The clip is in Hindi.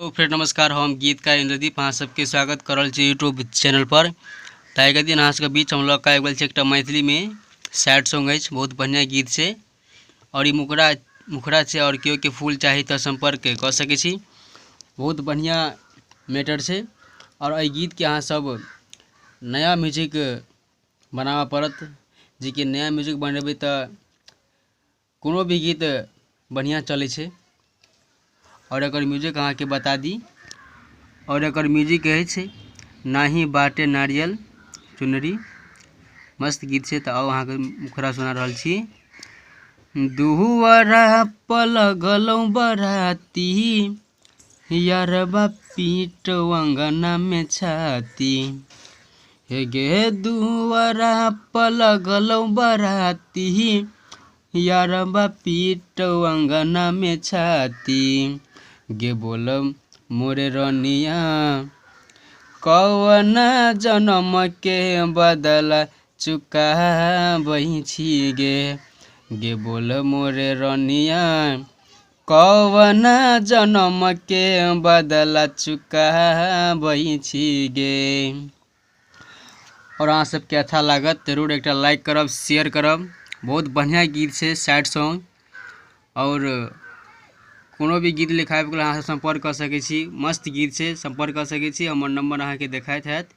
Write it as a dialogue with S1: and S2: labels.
S1: तो फिर नमस्कार, हम गीतकार इंद्रदीप अहाँ सबके स्वागत करल छी यूट्यूब चैनल पर। ताकि दिन अहाँ सबके बीच हम लोग का एक एक मैथिली में सैड सॉन्ग है, बहुत बढ़िया गीत से और मुखरा से और केओ के फूल चाही तो संपर्क कर सके छी। बहुत बढ़िया मैटर से और ए गीत के अहाँ सब नया म्यूजिक बनावा पड़त, जी के नया म्यूजिक बनेबे तो कोनो भी गीत बढ़िया चले छे। और एकर म्यूजिक अहाँ के बता दी, और एकर म्यूजिक है नाही बाटे नारियल चुनरी, मस्त गीत से। तो आओ अहाँ के मुखरा सुना रहल छी। दुहरा पलगलौ बराती यारबा पीट अंगना में छाती, हे गे दुहरा पलगलौ बराती यारबा पीट अंगना में छाती, गे बोल मोरे रनिया कौन जन्म के बदला चुका छी गे बोल मोरे रनिया कौन जन्म के बदला चुका छी गे। और अहाँ सबके अच्छा लागत जरूर एक लाइक करब, शेयर करब। बहुत बढ़िया गीत से सैड सॉन्ग, और कोनो भी गीत लिखाबे के अहाँ संपर्क कर सके छी। मस्त गीत से संपर्क कर सके छी। हमर नंबर अहाँ के देखाइत हैत।